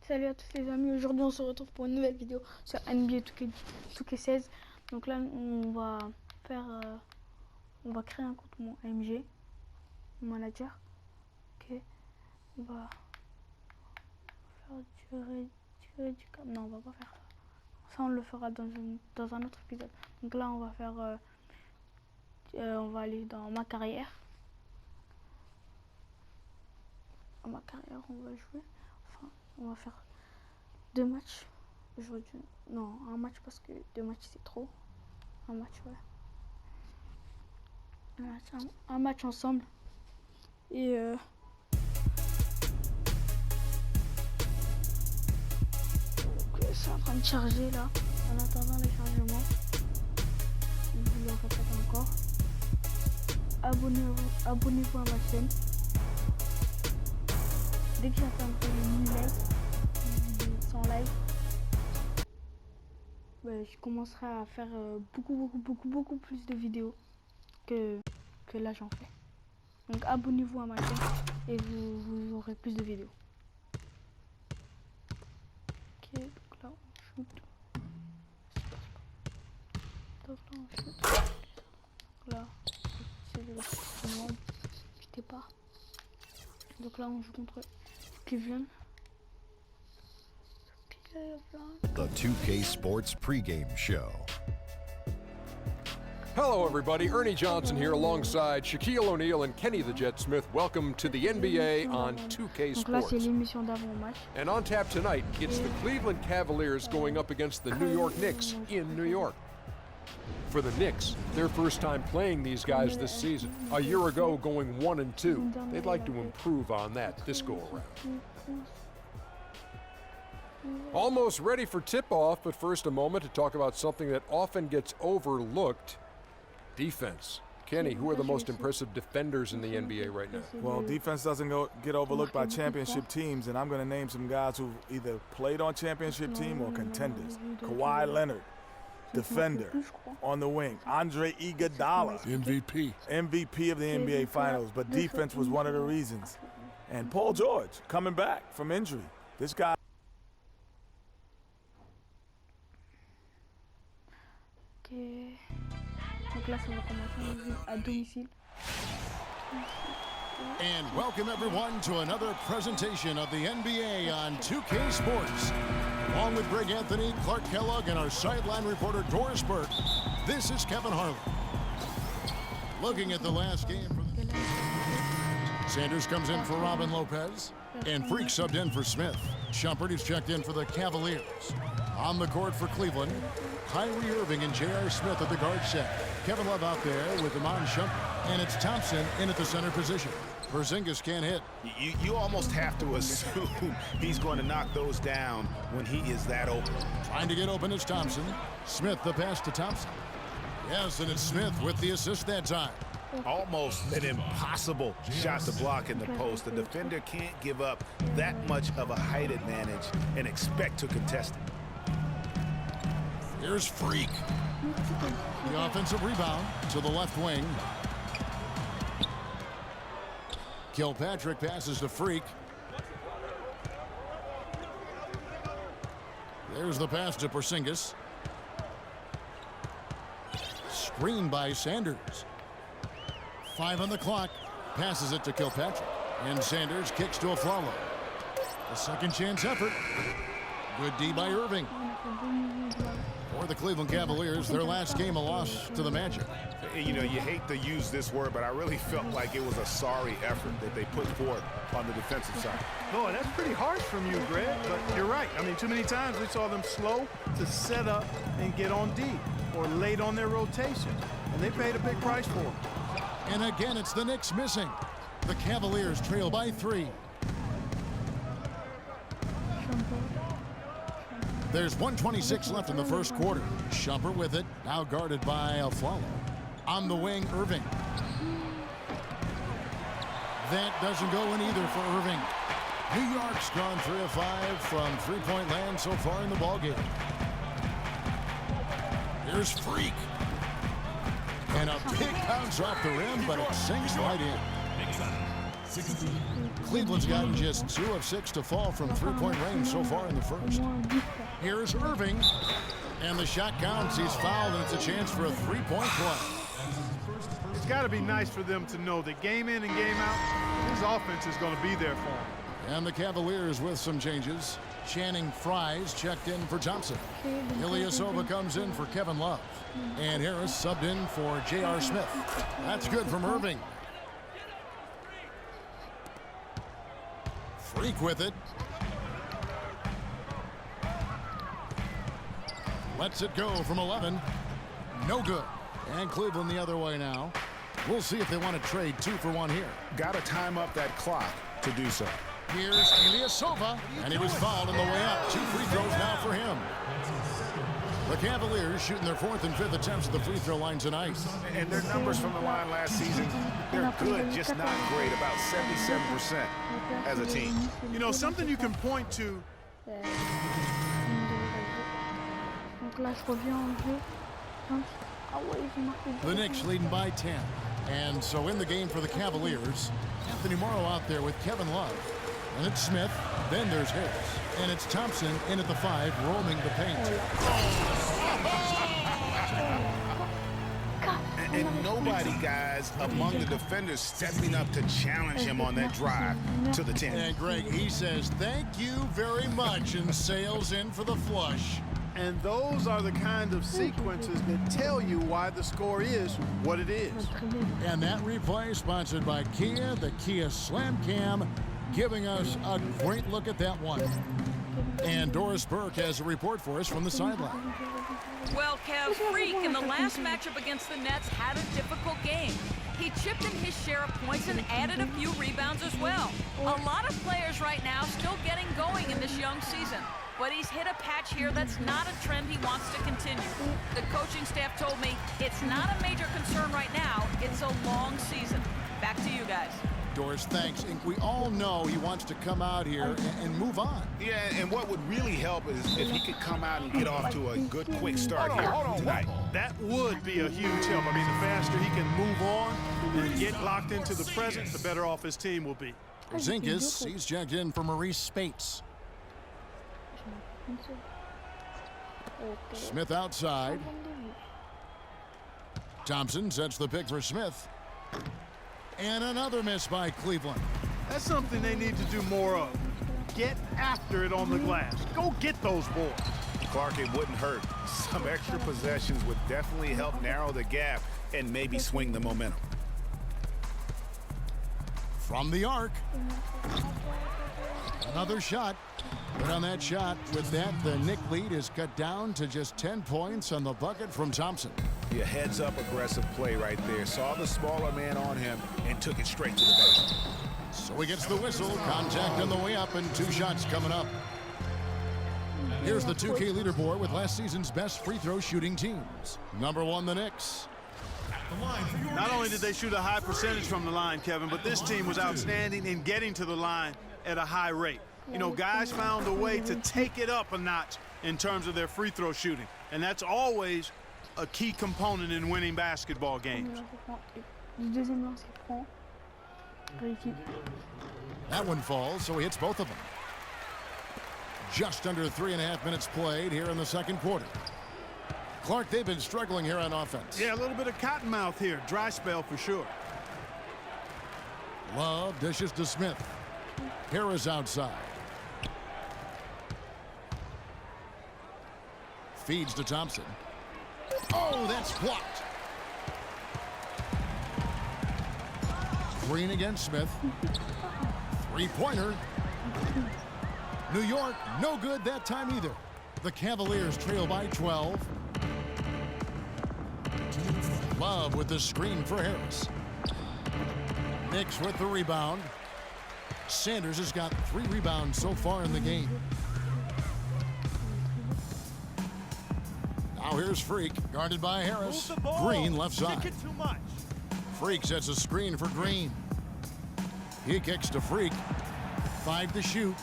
Salut à tous les amis, aujourd'hui on se retrouve pour une nouvelle vidéo sur NBA 2K16. Donc là on va créer un compte mon AMG, mon manager. Ok, on va faire durer du cap. Non, on va pas faire ça. Ça on le fera dans un autre épisode. Donc là on va faire, on va aller dans ma carrière. Dans ma carrière on va jouer. Enfin, on va faire 2 matchs aujourd'hui. Non, un match parce que 2 matchs c'est trop. Un match, ouais. Un match ensemble. Et c'est en train de charger là. En attendant les chargements. Je le répète encore. Abonnez-vous à ma chaîne. Dès que j'atteindrai les 1000 likes, 100 likes, je commencerai à faire beaucoup plus de vidéos que là j'en fais. Donc abonnez-vous à ma chaîne et vous aurez plus de vidéos. Ok, donc là on shoot. Donc là on shoot. Donc là, c'est le petit quittez pas. Donc là on joue contre Cleveland. The 2K Sports pregame show. Hello, everybody. Ernie Johnson here alongside Shaquille O'Neal and Kenny the Jet Smith. Welcome to the NBA on 2K Donc là, Sports. c'est l'émission d'avant-match. And on tap tonight, it's the Cleveland Cavaliers going up against the New York Knicks in New York. For the Knicks, their first time playing these guys this season. A year ago, going 1-2. They'd like to improve on that this go-around. Almost ready for tip-off, but first a moment to talk about something that often gets overlooked. Defense. Kenny, who are the most impressive defenders in the NBA right now? Well, defense doesn't get overlooked by championship teams, and I'm going to name some guys who either played on championship team or contenders. Kawhi Leonard, defender, on the wing. Andre Iguodala, MVP of the NBA Finals, but defense was one of the reasons. And Paul George, coming back from injury. This guy... Ok. Donc là, ça va commencer à domicile. And welcome everyone to another presentation of the NBA on 2K Sports. Along with Greg Anthony, Clark Kellogg, and our sideline reporter Doris Burke, this is Kevin Harlan. Looking at the last game. Sanders comes in for Robin Lopez, and Freak subbed in for Smith. Shumpert is checked in for the Cavaliers. On the court for Cleveland, Kyrie Irving and J.R. Smith at the guard set. Kevin Love out there with Iman Shumpert, and it's Thompson in at the center position. Porzingis can't hit. You almost have to assume he's going to knock those down when he is that open. Trying to get open is Thompson. Smith the pass to Thompson. Yes, and it's Smith with the assist that time. Almost an impossible shot to block in the post. The defender can't give up that much of a height advantage and expect to contest it. Here's Freak. The offensive rebound to the left wing. Kilpatrick passes to Freak. There's the pass to Porzingis. Screened by Sanders. 5 on the clock. Passes it to Kilpatrick. And Sanders kicks to Aflalo. A second chance effort. Good D by Irving. For the Cleveland Cavaliers, their last game a loss to the Magic. You know, you hate to use this word, but I really felt like it was a sorry effort that they put forth on the defensive side. Boy, that's pretty harsh from you, Greg, but you're right. I mean, too many times we saw them slow to set up and get on D or late on their rotation, and they paid a big price for it. And again, it's the Knicks missing. The Cavaliers trail by 3. There's 1:26 left in the first quarter. Shumpert with it, now guarded by Aflalo. On the wing, Irving. That doesn't go in either for Irving. New York's gone 3 of 5 from three-point land so far in the ballgame. Here's Freak. And a big bounce off the rim, but it sinks right in. Cleveland's gotten just 2 of 6 to fall from three-point range so far in the first. Here's Irving, and the shot counts. He's fouled, and it's a chance for a three-point play. It's got to be nice for them to know that game in and game out, his offense is going to be there for him. And the Cavaliers with some changes. Channing Fries checked in for Thompson. Ilyasova comes in for Kevin Love. And Harris subbed in for J.R. Smith. That's good from Irving. Freak with it. Lets it go from 11. No good. And Cleveland the other way now. We'll see if they want to trade 2 for 1 here. Got to time up that clock to do so. Here's Ilyasova, and he was fouled on the way up. 2 free throws now for him. The Cavaliers shooting their 4th and 5th attempts at the free throw line tonight. And their numbers from the line last season, they're good, just not great, about 77% as a team. You know, something you can point to. The Knicks leading by 10. And so in the game for the Cavaliers, Anthony Morrow out there with Kevin Love. And it's Smith, then there's Harris. And it's Thompson in at the 5, roaming the paint. And nobody, guys, among the defenders stepping up to challenge him on that drive to the 10. And Greg, he says, thank you very much, and sails in for the flush. And those are the kind of sequences that tell you why the score is what it is. And that replay sponsored by Kia, the Kia Slam Cam, giving us a great look at that one. And Doris Burke has a report for us from the sideline. Well, Kev, Freak in the last matchup against the Nets had a difficult game. He chipped in his share of points and added a few rebounds as well. A lot of players right now still getting going in this young season. But he's hit a patch here that's not a trend he wants to continue. The coaching staff told me it's not a major concern right now. It's a long season. Back to you guys. Doris, thanks. And we all know he wants to come out here and move on. Yeah, and what would really help is if he could come out and get off to a good, quick start here tonight. That would be a huge help. I mean, the faster he can move on and get locked into the present, the better off his team will be. Zinkus, he's checked in for Maurice Spates. Smith outside. Thompson sets the pick for Smith. And another miss by Cleveland. That's something they need to do more of. Get after it on the glass. Go get those boards. Clark, it wouldn't hurt. Some extra possessions would definitely help narrow the gap and maybe swing the momentum. From the arc. Another shot. But on that shot, with that, the Knick lead is cut down to just 10 points on the bucket from Thompson. Yeah, heads-up aggressive play right there. Saw the smaller man on him and took it straight to the basket. So he gets the whistle. Contact on the way up and 2 shots coming up. Here's the 2K leaderboard with last season's best free throw shooting teams. Number 1, the Knicks. Not only did they shoot a high percentage from the line, Kevin, but this team was outstanding in getting to the line at a high rate. You know, guys found a way to take it up a notch in terms of their free throw shooting. And that's always a key component in winning basketball games. That one falls, so he hits both of them. Just under 3.5 minutes played here in the second quarter. Clark, they've been struggling here on offense. Yeah, a little bit of cottonmouth here. Dry spell for sure. Love dishes to Smith. Harris outside. Feeds to Thompson. Oh, that's blocked. Green against Smith. Three-pointer. New York, no good that time either. The Cavaliers trail by 12. Love with the screen for Harris. Knicks with the rebound. Sanders has got 3 rebounds so far in the game. Now here's Freak, guarded by Harris. Green left side. Freak sets a screen for Green. He kicks to Freak. 5 to shoot.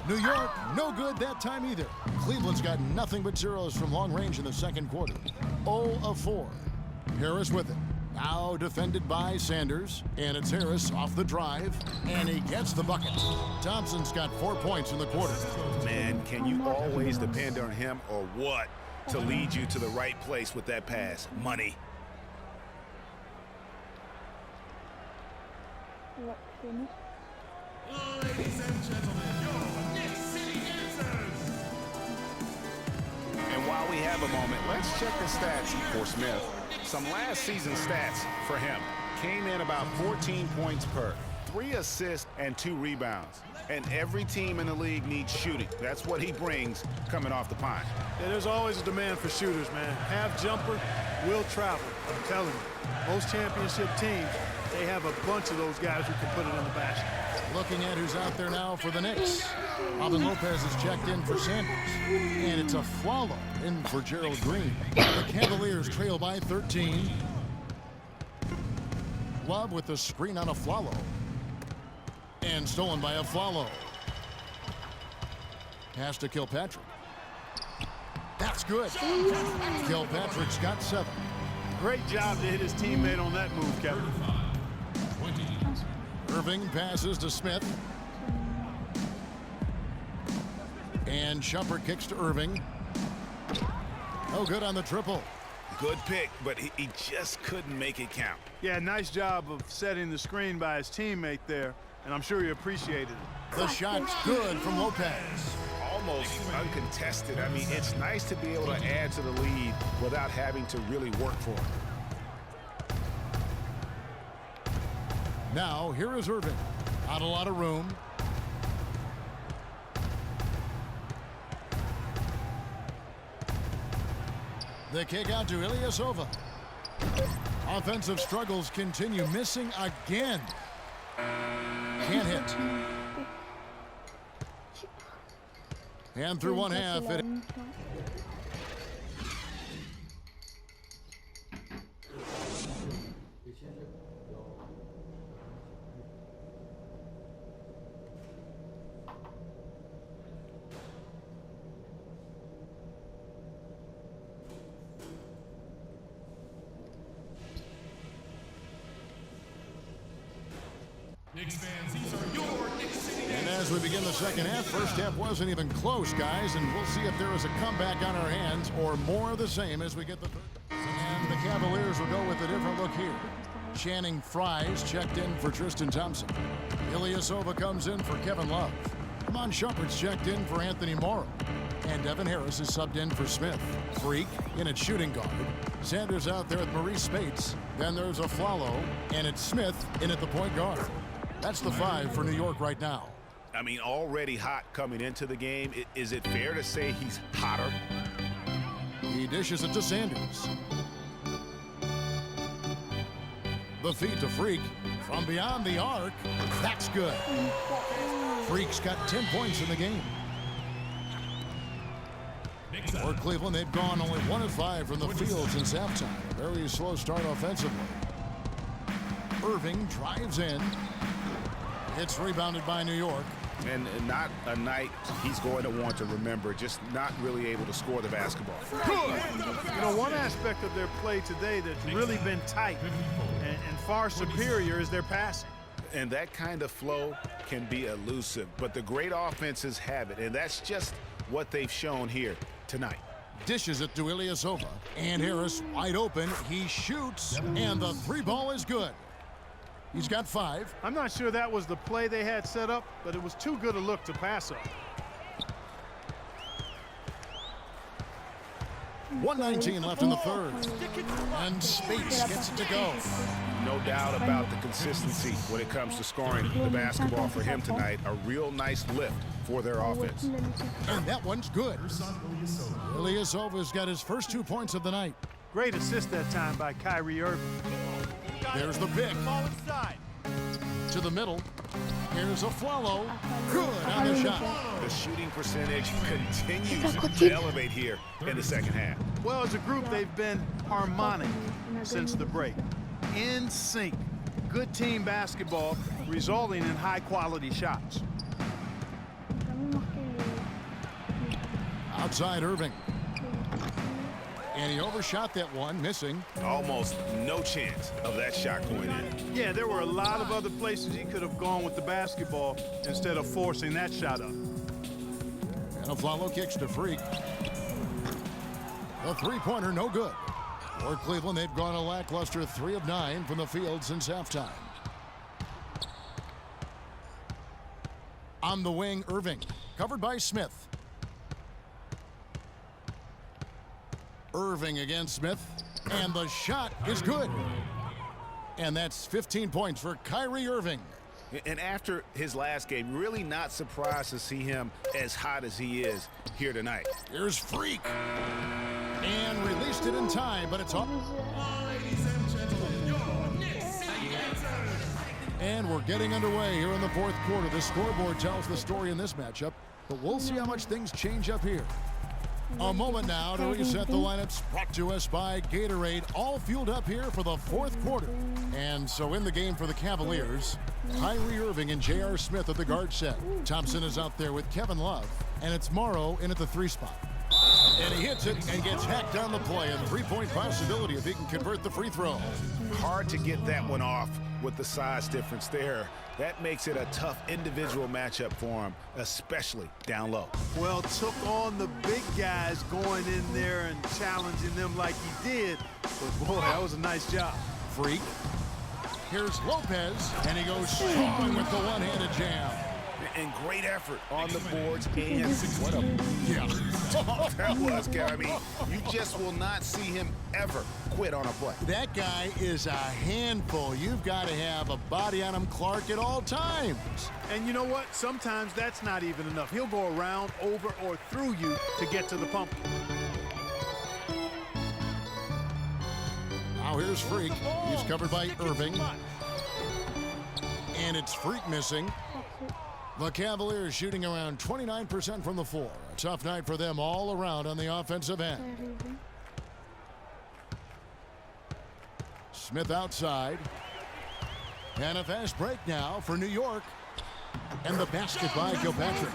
New York, no good that time either. Cleveland's got nothing but zeros from long range in the second quarter. 0 of 4. Harris with it. Now defended by Sanders, and it's Harris off the drive, and he gets the bucket. Thompson's got 4 points in the quarter. Man, can you always depend on him or what to lead you to the right place with that pass? Money. Ladies and gentlemen, your Knicks City Dancers. And while we have a moment, let's check the stats for Smith. Some last season stats for him. Came in about 14 points per, 3 assists and 2 rebounds. And every team in the league needs shooting. That's what he brings coming off the pine. Yeah, there's always a demand for shooters, man. Half jumper will travel. I'm telling you, most championship teams, they have a bunch of those guys who can put it in the basket. Looking at who's out there now for the Knicks. Robin Lopez is checked in for Sanders. And it's a Flalo in for Gerald Green. The Cavaliers trail by 13. Love with the screen on a Flalo. And stolen by a Flalo. Pass to Kilpatrick. That's good. Kilpatrick's got 7. Great job to hit his teammate on that move, Kevin. Irving passes to Smith. And Shumpert kicks to Irving. Oh, good on the triple. Good pick, but he just couldn't make it count. Yeah, nice job of setting the screen by his teammate there, and I'm sure he appreciated it. The shot's good from Lopez. Almost uncontested. I mean, it's nice to be able to add to the lead without having to really work for it. Now, here is Irving. Not a lot of room. The kick out to Ilyasova. Offensive struggles continue. Missing again. Can't hit. And through one half, it... Knicks fans, these are your Knicks City Dancers. And as we begin the second half, first half wasn't even close, guys, and we'll see if there is a comeback on our hands or more of the same as we get the third. And the Cavaliers will go with a different look here. Channing Frye's checked in for Tristan Thompson. Ilyasova comes in for Kevin Love. Amon Shumpert's checked in for Anthony Morrow. And Devin Harris is subbed in for Smith. Freak in at shooting guard. Sanders out there with Maurice Spates. Then there's a Flalo, and it's Smith in at the point guard. That's the 5 for New York right now. I mean, already hot coming into the game. Is it fair to say he's hotter? He dishes it to Sanders. The feed to Freak. From beyond the arc. That's good. Freak's got 10 points in the game. For Cleveland, they've gone only 1 of 5 from the field since halftime. Very slow start offensively. Irving drives in. It's rebounded by New York. And not a night he's going to want to remember, just not really able to score the basketball. You know, one aspect of their play today that's really been tight and far superior is their passing. And that kind of flow can be elusive, but the great offenses have it, and that's just what they've shown here tonight. Dishes it to Ilyasova. And Harris wide open. He shoots, and the 3-ball is good. He's got 5. I'm not sure that was the play they had set up, but it was too good a look to pass up. 1:19 left in the third. And Spates gets it to go. No doubt about the consistency when it comes to scoring the basketball for him tonight. A real nice lift for their offense. And that one's good. Ilyasova's got his first 2 points of the night. Great assist that time by Kyrie Irving. There's the pick. To the middle. Here's a Flalo. Good on the shot. The shooting percentage continues to elevate here in the second half. Well, as a group, they've been harmonic since the break. In sync. Good team basketball, resulting in high-quality shots. Outside Irving. And he overshot that one, missing. Almost no chance of that shot going in. Yeah, there were a lot of other places he could have gone with the basketball instead of forcing that shot up. And Aflalo kicks to Freak. The three-pointer, no good. For Cleveland, they've gone a lackluster 3 of 9 from the field since halftime. On the wing, Irving, covered by Smith. Irving against Smith, and the shot is good. And that's 15 points for Kyrie Irving. And after his last game, really not surprised to see him as hot as he is here tonight. Here's Freak. And released it in time, but it's off. Ladies and gentlemen, your Knicks City Dancers. And we're getting underway here in the fourth quarter. The scoreboard tells the story in this matchup, but we'll see how much things change up here. A moment now to reset the lineups, brought to us by Gatorade, all fueled up here for the fourth quarter. And so in the game for the Cavaliers, Kyrie Irving and J.R. Smith at the guard set. Thompson is out there with Kevin Love, and it's Morrow in at the 3 spot. And he hits it and gets hacked on the play. A 3-point possibility if he can convert the free throw. Hard to get that one off with the size difference there. That makes it a tough individual matchup for him, especially down low. Well, took on the big guys going in there and challenging them like he did. But boy, that was a nice job. Freak. Here's Lopez, and he goes strong with the one-handed jam. And great effort on the boards, and what a that was, Gary. I mean, you just will not see him ever quit on a play. That guy is a handful. You've got to have a body on him, Clark, at all times. And you know what? Sometimes that's not even enough. He'll go around, over, or through you to get to the pumpkin. Now here's Freak. He's covered by Irving. And it's Freak missing. The Cavaliers shooting around 29% from the floor. A tough night for them all around on the offensive end. Smith outside. And a fast break now for New York. And the basket by Kilpatrick.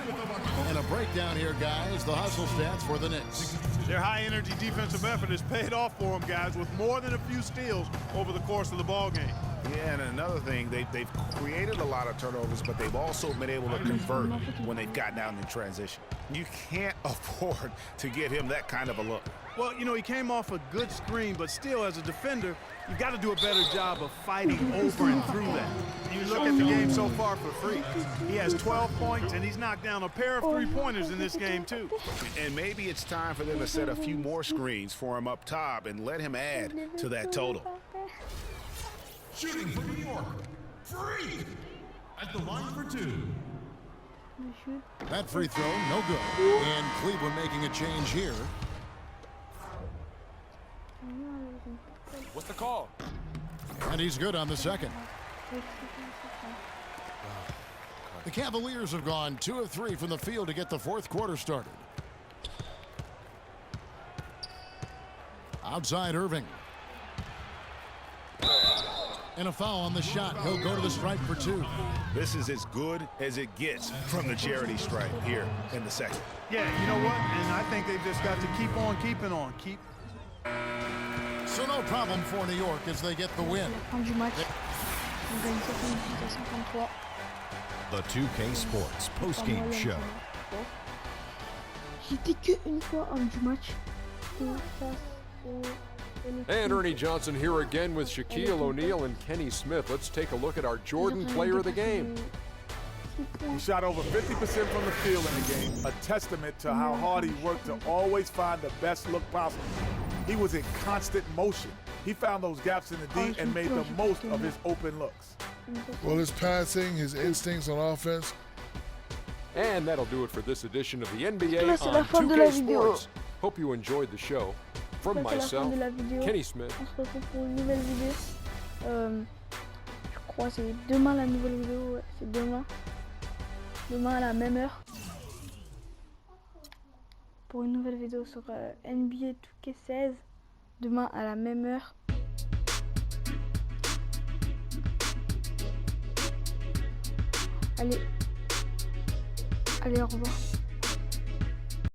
And a breakdown here, guys. The hustle stats for the Knicks. Their high-energy defensive effort has paid off for them, guys, with more than a few steals over the course of the ball game. Yeah, and another thing, they've created a lot of turnovers, but they've also been able to convert when they've gotten down in transition. You can't afford to give him that kind of a look. Well, you know, he came off a good screen, but still, as a defender, you got to do a better job of fighting over and through that. You look at the game so far for Freak. He has 12 points, and he's knocked down a pair of three-pointers in this game, too. And maybe it's time for them to set a few more screens for him up top and let him add to that total. Shooting for New York, Freak at the line for 2. That free throw, no good. And Cleveland making a change here. What's the call? And he's good on the second. The Cavaliers have gone 2 of 3 from the field to get the fourth quarter started. Outside Irving. And a foul on the shot. He'll go to the stripe for 2. This is as good as it gets from the charity stripe here in the second. Yeah, you know what? And I think they've just got to keep on keeping on. So no problem for New York as they get the win. Fin du match. On gagne 78 à 53. The 2K Sports postgame show. J'étais que une fois homme du match. And Ernie Johnson here again with Shaquille O'Neal and Kenny Smith. Let's take a look at our Jordan Player of the Game. He shot over 50% from the field in the game, a testament to how hard he worked to always find the best look possible. He was in constant motion. He found those gaps in the D and made the most of his open looks. Well, his passing, his instincts on offense. And that'll do it for this edition of the NBA Là, c'est la on fin de la 2K vidéo. Sports. Hope you enjoyed the show. From Là, c'est la fin myself, de la vidéo. Kenny Smith. On se retrouve pour une nouvelle vidéo. Je crois que c'est demain la nouvelle vidéo. Ouais, c'est demain. Demain à la même heure. Pour une nouvelle vidéo sur NBA 2K16. Demain à la même heure. Allez. Allez, au revoir.